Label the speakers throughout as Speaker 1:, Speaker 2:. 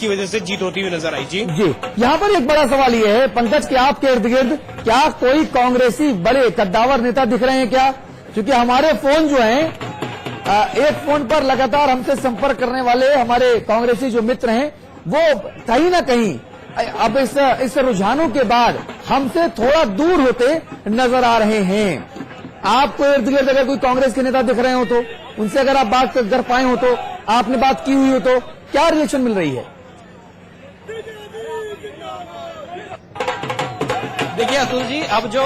Speaker 1: जिसकी वजह से जीत होती हुई नजर आई। जी
Speaker 2: जी, यहाँ पर एक बड़ा सवाल ये है पंकज कि आपके इर्द गिर्द क्या कोई कांग्रेसी बड़े कद्दावर नेता दिख रहे हैं क्या? क्योंकि हमारे फोन जो हैं एक फोन पर लगातार हमसे संपर्क करने वाले हमारे कांग्रेसी जो मित्र हैं वो कहीं ना कहीं अब इस रुझानों के बाद हमसे थोड़ा दूर होते नजर आ रहे हैं। आपको इर्द गिर्द अगर कोई कांग्रेस के नेता दिख रहे हो तो उनसे अगर आप बात कर पाए हो तो, आपने बात की हुई हो तो क्या रिएक्शन मिल रही है?
Speaker 1: देखिए अतुल जी, अब जो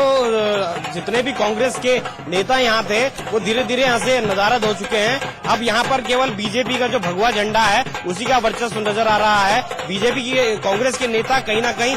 Speaker 1: जितने भी कांग्रेस के नेता यहाँ थे वो धीरे धीरे यहाँ से नदारद हो चुके हैं। अब यहाँ पर केवल बीजेपी का जो भगवा झंडा है उसी का वर्चस्व नजर आ रहा है। बीजेपी की कांग्रेस के नेता कहीं ना कहीं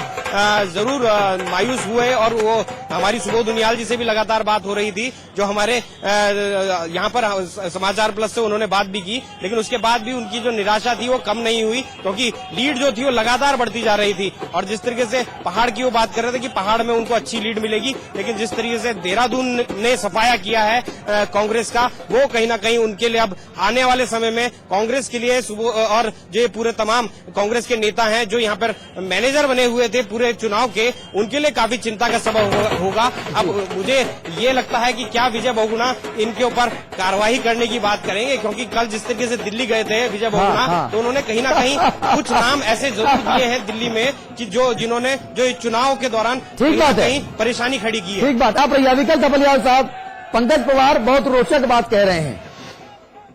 Speaker 1: जरूर मायूस हुए और वो हमारी सुबोध उनियाल जी से भी लगातार बात हो रही थी, जो हमारे यहाँ पर समाचार प्लस से उन्होंने बात भी की, लेकिन उसके बाद भी उनकी जो निराशा थी वो कम नहीं हुई, क्योंकि लीड जो थी वो लगातार बढ़ती जा रही थी। और जिस तरीके से पहाड़ की वो बात कर रहे थे कि पहाड़ में उनको अच्छी लीड मिलेगी, लेकिन जिस तरीके से देहरादून ने सफाया किया है कांग्रेस का, वो कहीं ना कहीं उनके लिए अब आने वाले समय में कांग्रेस के लिए और जो पूरे तमाम कांग्रेस के नेता हैं जो यहाँ पर मैनेजर बने हुए थे पूरे चुनाव के, उनके लिए काफी चिंता का सबब होगा। अब मुझे ये लगता है कि क्या विजय बहुगुणा इनके ऊपर कार्रवाई करने की बात करेंगे, क्योंकि कल जिस तरीके से दिल्ली गए थे विजय बहुगुणा, तो उन्होंने कहीं ना कहीं कुछ नाम ऐसे जरूर दिए हैं दिल्ली में कि जिन्होंने जो चुनाव के दौरान कहीं परेशानी खड़ी की है।
Speaker 2: ठीक बात आप रही। विकल थपलियाल साहब, पंकज पवार बहुत रोचक बात कह रहे हैं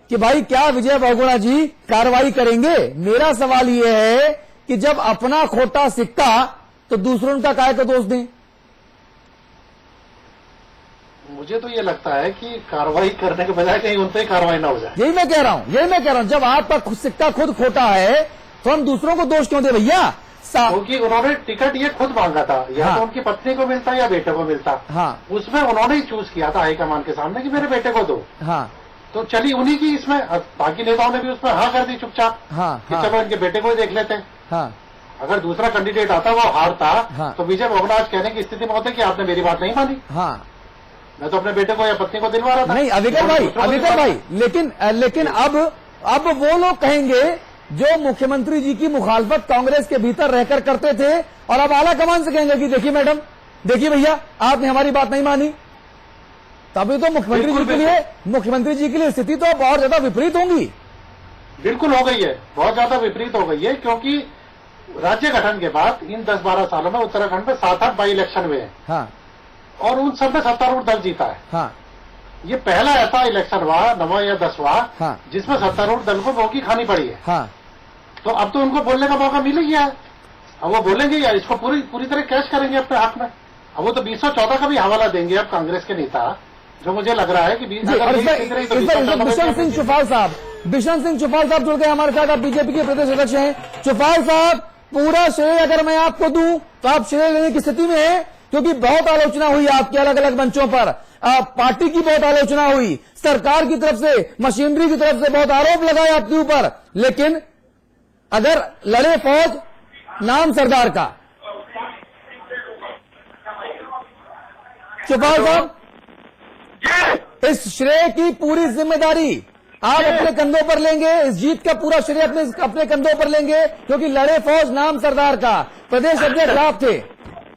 Speaker 2: कि भाई क्या विजय बहुगुणा जी कार्रवाई करेंगे? मेरा सवाल ये है कि जब अपना खोटा सिक्का तो दूसरों का काहे को दोष दें?
Speaker 3: मुझे तो ये लगता है कि कार्रवाई करने के बजाय कहीं उन पर कार्रवाई ना हो जाए।
Speaker 2: यही मैं कह रहा हूं, जब आपका सिक्का खुद खोटा है तो हम दूसरों को दोष क्यों दे भैया?
Speaker 3: क्योंकि उन्होंने टिकट ये खुद मांगा था, या तो उनकी पत्नी को मिलता या बेटे को मिलता। उसमें उन्होंने ही चूज किया था हाईकमान के सामने कि मेरे बेटे को दो। तो चली उन्हीं की इसमें, बाकी नेताओं ने भी उसमें हाँ कर दी चुपचाप कि चलो इनके बेटे को ही देख लेते हैं। अगर दूसरा कैंडिडेट आता वो हारता तो विजय बहुगुणा आज कहने की स्थिति में होते कि आपने मेरी बात नहीं मानी। मैं तो अपने बेटे को या पत्नी को दिलवा रहा था।
Speaker 2: नहीं अविकल भाई, लेकिन अब वो लोग कहेंगे जो मुख्यमंत्री जी की मुखालफत कांग्रेस के भीतर रहकर करते थे और अब आला कमान से कहेंगे कि देखिए मैडम, देखिए भैया, आपने हमारी बात नहीं मानी। तभी तो मुख्यमंत्री जी के लिए स्थिति तो बहुत ज्यादा विपरीत होंगी।
Speaker 3: बिल्कुल हो गई है, बहुत ज्यादा विपरीत हो गई है, क्योंकि राज्य गठन के बाद इन 10-12 सालों में उत्तराखंड में 7-8 बाई इलेक्शन हुए हैं। और उन सब में सत्तारूढ़ दल जीता है। ये पहला ऐसा इलेक्शन हुआ 9वां या 10वां जिसमें सत्तारूढ़ दल को मौकी खानी पड़ी है। तो अब तो उनको बोलने का मौका मिल ही गया है। अब वो बोलेंगे या इसको पूरी तरह कैश करेंगे अपने हाथ में। अब वो तो 214 का भी हवाला देंगे अब कांग्रेस के नेता, जो मुझे लग रहा है कि
Speaker 2: बिशन सिंह चुफाल साहब जुड़ गए हमारे साथ। आप बीजेपी के प्रदेश अध्यक्ष हैं। चुफाल साहब, पूरा श्रेय अगर मैं आपको दूं तो आप श्रेय लेने की स्थिति में हैं, क्योंकि बहुत आलोचना हुई आपके अलग अलग मंचों पर, पार्टी की बहुत आलोचना हुई, सरकार की तरफ से, मशीनरी की तरफ से बहुत आरोप लगाए आपके ऊपर, लेकिन अगर लड़े फौज नाम सरदार का। चुफाल साहब, इस श्रेय की पूरी जिम्मेदारी आप अपने कंधों पर लेंगे, इस जीत का पूरा श्रेय अपने कंधों पर लेंगे, क्योंकि लड़े फौज नाम सरदार का प्रदेश अध्यक्ष आप थे।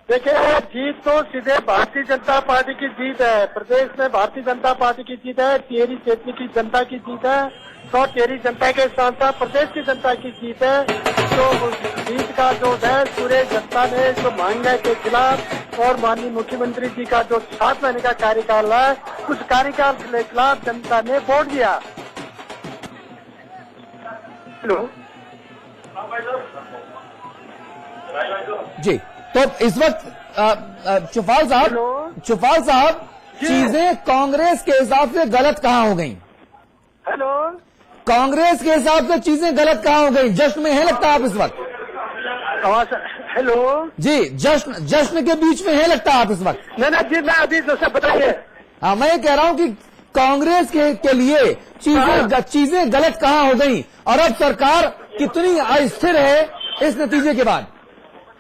Speaker 4: देखिए, जीत तो सीधे भारतीय जनता पार्टी की जीत है। प्रदेश में भारतीय जनता पार्टी की जीत है, टिहरी क्षेत्र की जनता की जीत है, तो टिहरी जनता के साथ साथ प्रदेश की जनता की जीत है। तो जीत का जो है पूरे जनता ने जो महंगाई के खिलाफ और माननीय मुख्यमंत्री जी का जो 7 महीने का कार्यकाल है, उस कार्यकाल के खिलाफ जनता ने वोट दिया। हेलो
Speaker 2: जी, तो इस वक्त चुफाल साहब चीजें कांग्रेस के हिसाब से गलत कहाँ हो गई?
Speaker 4: हेलो,
Speaker 2: कांग्रेस के हिसाब से चीजें गलत कहाँ हो गई? जश्न में है लगता आप इस वक्त?
Speaker 4: हेलो
Speaker 2: जी, जश्न के बीच में है लगता आप इस वक्त?
Speaker 4: नहीं जी, मैं अभी जैसे बताइए।
Speaker 2: हाँ, मैं ये कह रहा हूँ कि कांग्रेस के लिए चीजें गलत कहाँ हो गई और अब सरकार कितनी अस्थिर है इस नतीजे के बाद?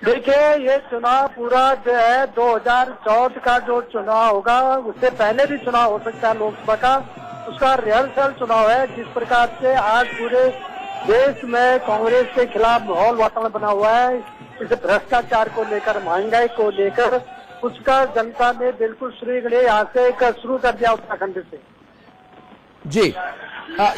Speaker 4: देखिए, ये चुनाव पूरा जो है 2014 का जो चुनाव होगा, उससे पहले भी चुनाव हो सकता है लोकसभा का, उसका रिहर्सल चुनाव है। जिस प्रकार से आज पूरे देश में कांग्रेस के खिलाफ माहौल वातावरण बना हुआ है। इस भ्रष्टाचार को लेकर, महंगाई को लेकर, उसका जनता ने बिल्कुल यहाँ से शुरू कर दिया उत्तराखंड से।
Speaker 2: जी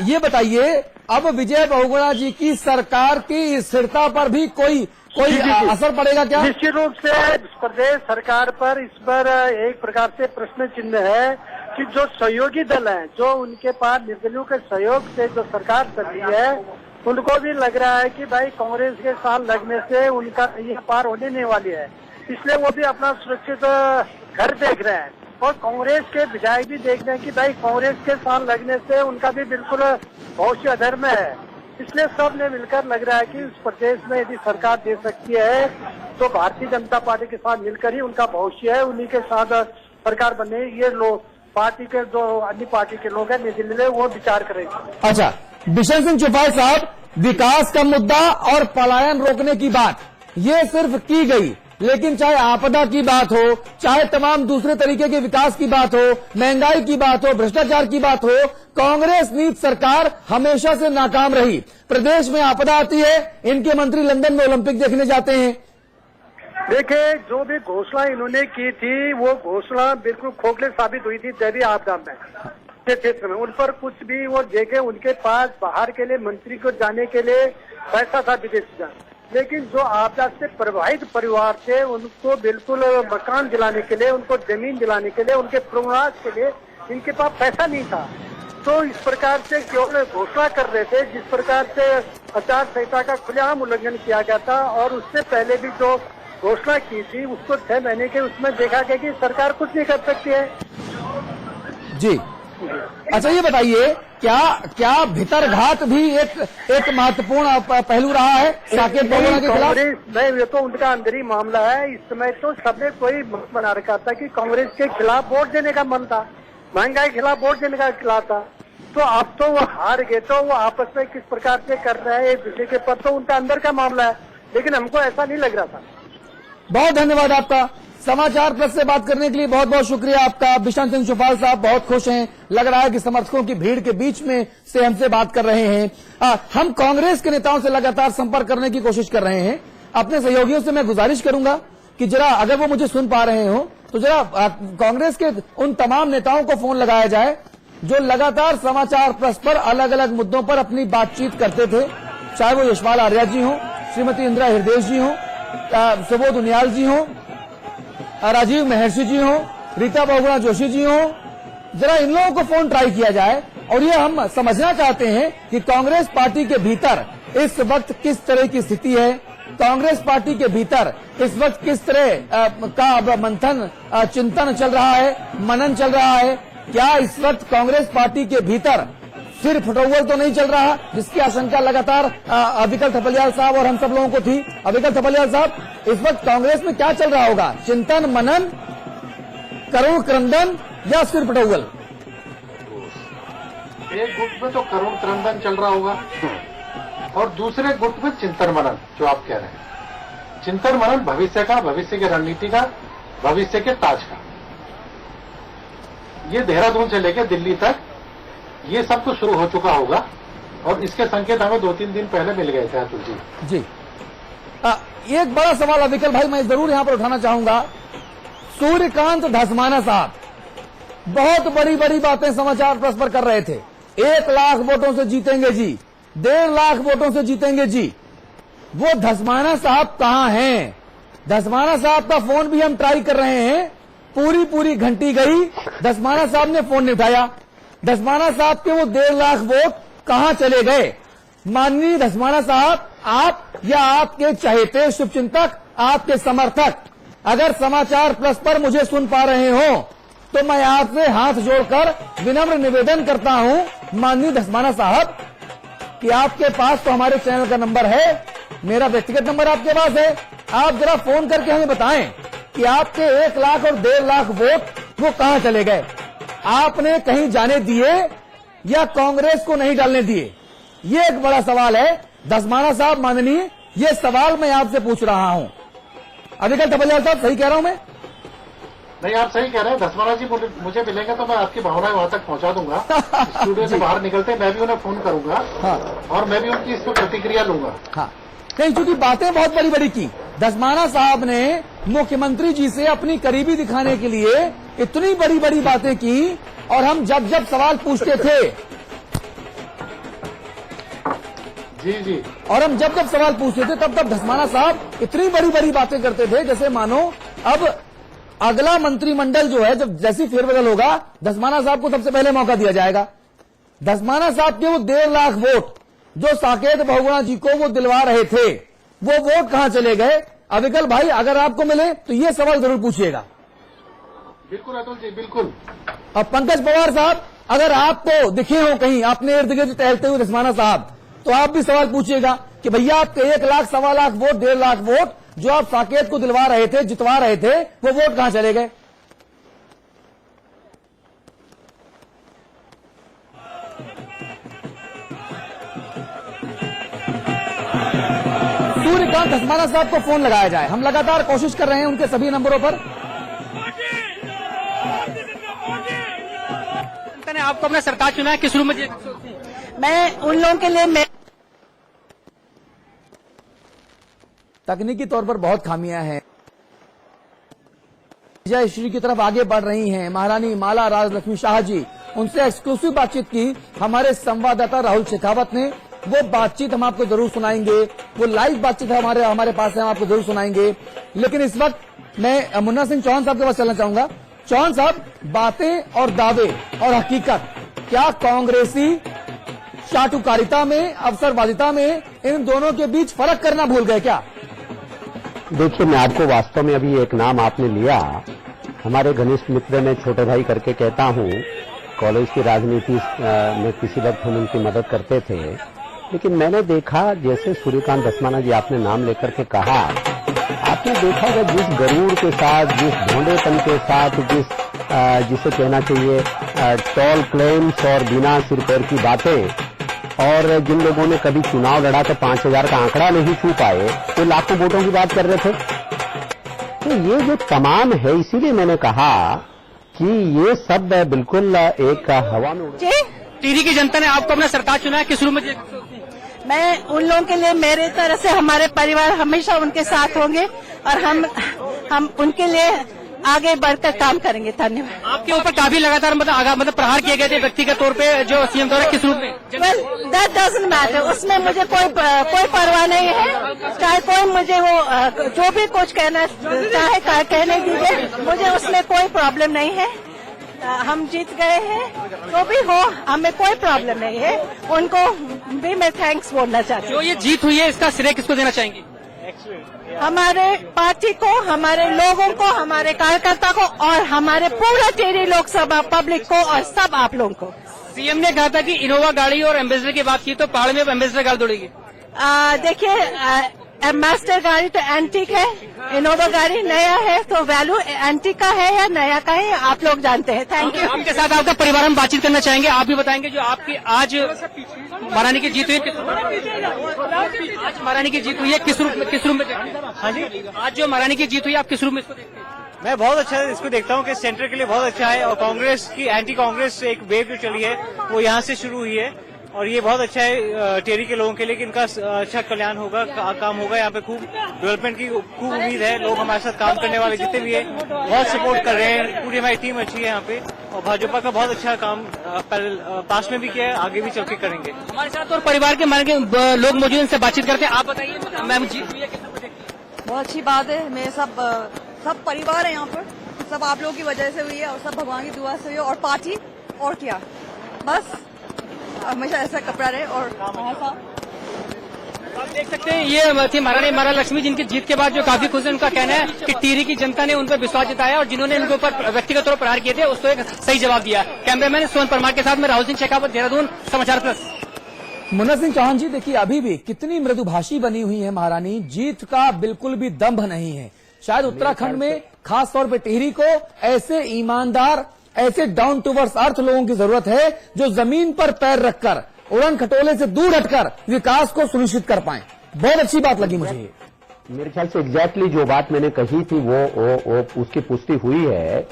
Speaker 2: ये बताइए, अब विजय बहुगुणा जी की सरकार की स्थिरता पर भी कोई असर पड़ेगा क्या?
Speaker 4: निश्चित रूप से प्रदेश सरकार पर इस पर एक प्रकार से प्रश्न चिन्ह है कि जो सहयोगी दल हैं, जो उनके पास निर्दलियों के सहयोग से जो सरकार चल रही है, उनको भी लग रहा है कि भाई कांग्रेस के साथ लगने से उनका ये पार होने नहीं वाली है, इसलिए वो भी अपना सुरक्षित घर देख रहे हैं। और कांग्रेस के विधायक भी देख रहे हैं कि भाई कांग्रेस के साथ लगने से उनका भी बिल्कुल भविष्य अधर में है, इसलिए सब ने मिलकर लग रहा है कि इस प्रदेश में यदि सरकार दे सकती है तो भारतीय जनता पार्टी के साथ मिलकर ही उनका भविष्य है, उन्हीं के साथ सरकार बने। ये लोग पार्टी के जो अन्य पार्टी के लोग हैं नई दिल्ली में, वो विचार करेंगे।
Speaker 2: अच्छा, बिशन सिंह चुफाल साहब, विकास का मुद्दा और पलायन रोकने की बात ये सिर्फ की गई, लेकिन चाहे आपदा की बात हो, चाहे तमाम दूसरे तरीके के विकास की बात हो, महंगाई की बात हो, भ्रष्टाचार की बात हो, कांग्रेस नीति सरकार हमेशा से नाकाम रही। प्रदेश में आपदा आती है, इनके मंत्री लंदन में ओलंपिक देखने जाते हैं।
Speaker 4: देखिए, जो भी घोषणा इन्होंने की थी वो घोषणा बिल्कुल खोखले साबित हुई थी दैवीय आपदा में के क्षेत्र में। उन पर कुछ भी वो देखे, उनके पास बाहर के लिए मंत्री को जाने के लिए पैसा था विदेश का, लेकिन जो आपदा से प्रभावित परिवार थे उनको बिल्कुल मकान दिलाने के लिए, उनको जमीन दिलाने के लिए, उनके प्रवास के लिए इनके पास पैसा नहीं था। तो इस प्रकार से केवल घोषणा कर रहे थे, जिस प्रकार से आचार संहिता का खुलेआम उल्लंघन किया गया था। और उससे पहले भी जो घोषणा की थी उसको 6 महीने के उसमें देखा गया कि सरकार कुछ नहीं कर सकती है।
Speaker 2: जी अच्छा, ये बताइए, क्या भितरघात भी एक महत्वपूर्ण पहलू रहा है साकेत बहुगुणा के खिलाफ?
Speaker 4: नहीं, ये तो उनका अंदरी मामला है। इस समय तो सबने कोई मत बना रखा था कि कांग्रेस के खिलाफ वोट देने का मन था, महंगाई के खिलाफ वोट देने का खिलाफ था। तो अब तो वो हार गए, तो वो आपस में किस प्रकार से कर रहे हैं एक दूसरे के पर, तो उनका अंदर का मामला है, लेकिन हमको ऐसा नहीं लग रहा था।
Speaker 2: बहुत धन्यवाद आपका। समाचार प्लस से बात करने के लिए बहुत बहुत शुक्रिया आपका। बिशन सिंह चुफाल साहब बहुत खुश हैं, लग रहा है कि समर्थकों की भीड़ के बीच में से हमसे बात कर रहे हैं। हम कांग्रेस के नेताओं से लगातार संपर्क करने की कोशिश कर रहे हैं। अपने सहयोगियों से मैं गुजारिश करूंगा कि जरा अगर वो मुझे सुन पा रहे हो तो जरा कांग्रेस के उन तमाम नेताओं को फोन लगाया जाए जो लगातार समाचार प्लस पर अलग अलग मुद्दों पर अपनी बातचीत करते थे, चाहे वो यशपाल आर्या जी हो, श्रीमती इंदिरा हृदय जी हो, सुबोध उनियाल जी हो, राजीव महर्षि जी हो, रीता बहुगुणा जोशी जी हो। जरा इन लोगों को फोन ट्राई किया जाए और ये हम समझना चाहते हैं कि कांग्रेस पार्टी के भीतर इस वक्त किस तरह की स्थिति है, कांग्रेस पार्टी के भीतर इस वक्त किस तरह का मंथन, चिंतन चल रहा है, मनन चल रहा है। क्या इस वक्त कांग्रेस पार्टी के भीतर सिर्फ फटोवल तो नहीं चल रहा, जिसकी आशंका लगातार अविकल थपलियाल साहब और हम सब लोगों को थी। अविकल थपलियाल साहब, इस वक्त कांग्रेस में क्या चल रहा होगा? चिंतन, मनन, करुण क्रंदन या सिर्फ फटोवल?
Speaker 3: एक गुट में तो करुण क्रंदन चल रहा होगा और दूसरे गुट में चिंतन मनन, जो आप कह रहे हैं। चिंतन मनन भविष्य का, भविष्य की रणनीति का, भविष्य के ताज का। ये देहरादून से लेकर दिल्ली तक ये सब तो शुरू हो चुका होगा और इसके संकेत हमें 2-3 दिन पहले मिल गए थे। अतुल जी
Speaker 2: एक बड़ा सवाल अविकल भाई मैं जरूर यहां पर उठाना चाहूंगा। सूर्यकांत धस्माना साहब बहुत बड़ी बड़ी बातें समाचार प्लस पर कर रहे थे। 1 लाख वोटों से जीतेंगे जी, 1.5 लाख वोटों से जीतेंगे जी। वो धस्माना साहब कहां हैं? धस्माना साहब का फोन भी हम ट्राई कर रहे हैं, पूरी घंटी गई, धस्माना साहब ने फोन नहीं उठाया। धस्माना साहब के वो 1.5 लाख वोट कहां चले गए? माननीय धस्माना साहब, आप या आपके चहेते, शुभचिंतक, आपके समर्थक अगर समाचार प्लस पर मुझे सुन पा रहे हो तो मैं आपसे हाथ जोड़कर विनम्र निवेदन करता हूं माननीय धस्माना साहब कि आपके पास तो हमारे चैनल का नंबर है, मेरा व्यक्तिगत नंबर आपके पास है। आप जरा फोन करके हमें बताएं कि आपके 1 लाख और 1.5 लाख वोट वो कहां चले गए? आपने कहीं जाने दिए या कांग्रेस को नहीं डालने दिए? ये एक बड़ा सवाल है धस्माना साहब माननीय, ये सवाल मैं आपसे पूछ रहा हूं। अविकल थपलियाल साहब, सही कह रहा हूं मैं?
Speaker 3: नहीं, आप सही कह रहे हैं। धस्माना जी मुझे मिलेंगे तो मैं आपकी भावनाएं वहां तक पहुंचा दूंगा। स्टूडियो से बाहर निकलते मैं भी उन्हें फोन करूंगा। हाँ। और मैं भी उनकी इस पर प्रतिक्रिया लूंगा। हाँ।
Speaker 2: नहीं, चूंकि बातें बहुत बड़ी बड़ी की, धस्माना साहब ने मुख्यमंत्री जी से अपनी करीबी दिखाने के लिए इतनी बड़ी बड़ी बातें की, और हम जब जब सवाल पूछते थे
Speaker 3: जी,
Speaker 2: और हम जब जब सवाल पूछते थे तब तब धस्माना साहब इतनी बड़ी बड़ी बातें करते थे जैसे मानो अब अगला मंत्रिमंडल जो है, जब जैसी फेरबदल होगा, धस्माना साहब को सबसे पहले मौका दिया जाएगा। धस्माना साहब के वो 1.5 लाख वोट जो साकेत बहुगुणा जी को वो दिलवा रहे थे, वो वोट कहां चले गए? अविकल भाई, अगर आपको मिले तो ये सवाल जरूर पूछिएगा।
Speaker 3: बिल्कुल अतुल जी, बिल्कुल।
Speaker 2: अब पंकज पवार साहब, अगर आपको दिखे हो कहीं अपने इर्द गिर्द टहलते हुए धस्माना साहब, तो आप भी सवाल पूछिएगा कि भैया आपके 1 लाख, 1.25 लाख वोट, 1.5 लाख वोट जो आप साकेत को दिलवा रहे थे, जितवा रहे थे, वो वोट कहां चले गए? सूर्यकांत धस्माना साहब को फोन लगाया जाए। हम लगातार कोशिश कर रहे हैं उनके सभी नंबरों पर।
Speaker 5: ने आपको अपना सरकार चुना है, किस रूप में?
Speaker 6: मैं उन लोगों के लिए
Speaker 2: तकनीकी तौर पर बहुत खामियां हैं। जय श्री की तरफ आगे बढ़ रही हैं महारानी माला राजलक्ष्मी शाह जी। उनसे एक्सक्लूसिव बातचीत की हमारे संवाददाता राहुल शेखावत ने। वो बातचीत हम आपको जरूर सुनाएंगे, वो लाइव बातचीत है हमारे पास है, हम आपको जरूर सुनाएंगे। लेकिन इस वक्त मैं मुन्ना सिंह चौहान साहब के पास चलना चाहूंगा। चौहान साहब, बातें और दावे और हकीकत, क्या कांग्रेसी चाटुकारिता में, अवसरवादिता में, इन दोनों के बीच फर्क करना भूल गए क्या?
Speaker 7: देखिए, मैं आपको वास्तव में अभी एक नाम आपने लिया, हमारे घनिष्ठ मित्र ने छोटे भाई करके कहता हूँ, कॉलेज की राजनीति में किसी वक्त हम उनकी मदद करते थे। लेकिन मैंने देखा, जैसे सूर्यकांत धस्माना जी आपने नाम लेकर के कहा, आपने देखा कि जिस गरूर के साथ, जिस ढोंडेपन के साथ, जिसे कहना चाहिए टॉल क्लेम्स और बिना सिर पैर की बातें, और जिन लोगों ने कभी चुनाव लड़ा तो 5000 का आंकड़ा नहीं छू पाए, तो लाखों वोटों की बात कर रहे थे। तो ये जो तमाम है, इसीलिए मैंने कहा कि ये सब बिल्कुल एक हवा में उड़।
Speaker 5: टिहरी की जनता ने आपको अपना सरकार चुना है, किस रूप में?
Speaker 6: मैं उन लोगों के लिए, मेरे तरह से हमारे परिवार हमेशा उनके साथ होंगे और हम उनके लिए आगे बढ़कर काम करेंगे। धन्यवाद।
Speaker 5: आपके ऊपर काफी लगातार मतलब प्रहार किए गए थे व्यक्तिगत तौर पे, जो सीएम द्वारा, किस रूप में?
Speaker 6: वेल, दैट डजंट मैटर, उसमें मुझे कोई परवाह नहीं है। चाहे कोई मुझे वो जो भी कुछ कहना चाहे कहने दीजिए, मुझे उसमें कोई प्रॉब्लम नहीं है। हम जीत गए हैं, जो भी हो, हमें कोई प्रॉब्लम नहीं है। उनको भी मैं थैंक्स बोलना चाहती हूँ।
Speaker 5: जो ये जीत हुई है, इसका श्रेय किसको देना चाहेंगी?
Speaker 6: हमारे पार्टी को, हमारे लोगों को, हमारे कार्यकर्ता को और हमारे पूरे टिहरी लोकसभा पब्लिक को और सब आप लोगों को।
Speaker 5: सीएम ने कहा था कि इनोवा गाड़ी और एम्बेसडर की बात की, तो पहाड़ में अब एम्बेसडर गाड़ी दौड़ेगी।
Speaker 6: देखिए, एम्बेसडर गाड़ी तो एंटीक है, इनोवा गाड़ी नया है, तो वैल्यू एंटीक का है या नया का है, आप लोग जानते हैं। Thank you.
Speaker 5: आपके साथ आपका परिवार हम बातचीत करना चाहेंगे। आप भी बताएंगे, जो आपकी आज महारानी की जीत हुई, आज महारानी की जीत हुई है, किस रूप में? हाँ जी, आज जो महारानी की जीत हुई, आप किस रूप में इसको देखते हैं?
Speaker 1: मैं बहुत अच्छा इसको देखता हूँ कि सेंटर के लिए बहुत अच्छा है, और कांग्रेस की एंटी कांग्रेस एक वेव जो चली है वो यहाँ से शुरू हुई है, और ये बहुत अच्छा है टिहरी के लोगों के लिए कि इनका अच्छा कल्याण होगा, काम होगा। यहाँ पे खूब डेवलपमेंट की खूब उम्मीद है। लोग हमारे साथ काम करने वाले जितने भी हैं बहुत सपोर्ट कर रहे हैं। पूरी हमारी टीम अच्छी है यहाँ पे, और भाजपा का बहुत अच्छा काम पास में भी किया है, आगे भी चल के करेंगे।
Speaker 5: हमारे साथ और परिवार के लोग मौजूद, इनसे बातचीत करते हैं। आप बताइए, मैम जीत हुई है,
Speaker 8: बहुत अच्छी बात है। मेरे सब परिवार है यहाँ पर, सब आप लोगों की वजह से हुई है और सब भगवान की दुआ से हुई है, और पार्टी और क्या, बस हमेशा ऐसा कपड़ा रहे और
Speaker 5: आप देख सकते हैं, ये थी महारानी माला लक्ष्मी, जिनकी जीत के बाद जो काफी खुश है। उनका कहना है कि टिहरी की जनता ने उन पर विश्वास जताया और जिन्होंने इनके ऊपर व्यक्तिगत तौर पर प्रहार किए थे, उसको एक सही जवाब दिया। कैमरामैन सोन परमार के साथ में राहुल सिंह शेखावत, देहरादून, समाचार प्लस।
Speaker 2: मुन्ना सिंह चौहान जी, देखिए अभी भी कितनी मृदुभाषी बनी हुई है महारानी। जीत का बिल्कुल भी दंभ नहीं है। शायद उत्तराखंड में खास तौर पे टिहरी को ऐसे ईमानदार, ऐसे डाउन टू अर्थ अर्थ लोगों की जरूरत है, जो जमीन पर पैर रखकर, उड़न खटोले से दूर हटकर विकास को सुनिश्चित कर पाएं। बहुत अच्छी बात लगी मुझे ये।
Speaker 7: मेरे ख्याल से एग्जैक्टली जो बात मैंने कही थी वो उसकी पुष्टि हुई है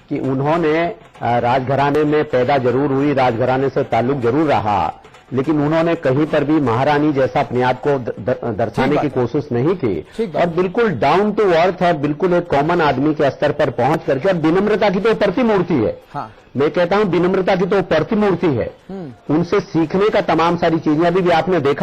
Speaker 7: कि उन्होंने राजघराने में पैदा जरूर हुई, राजघराने से ताल्लुक जरूर रहा, लेकिन उन्होंने कहीं पर भी महारानी जैसा अपने आप को दर्शाने की कोशिश नहीं की और बिल्कुल डाउन टू अर्थ और बिल्कुल एक कॉमन आदमी के स्तर पर पहुंच करके, और विनम्रता की तो प्रतिमूर्ति है। हाँ। मैं कहता हूं विनम्रता की तो प्रतिमूर्ति है। उनसे सीखने का तमाम सारी चीजें अभी भी आपने देखा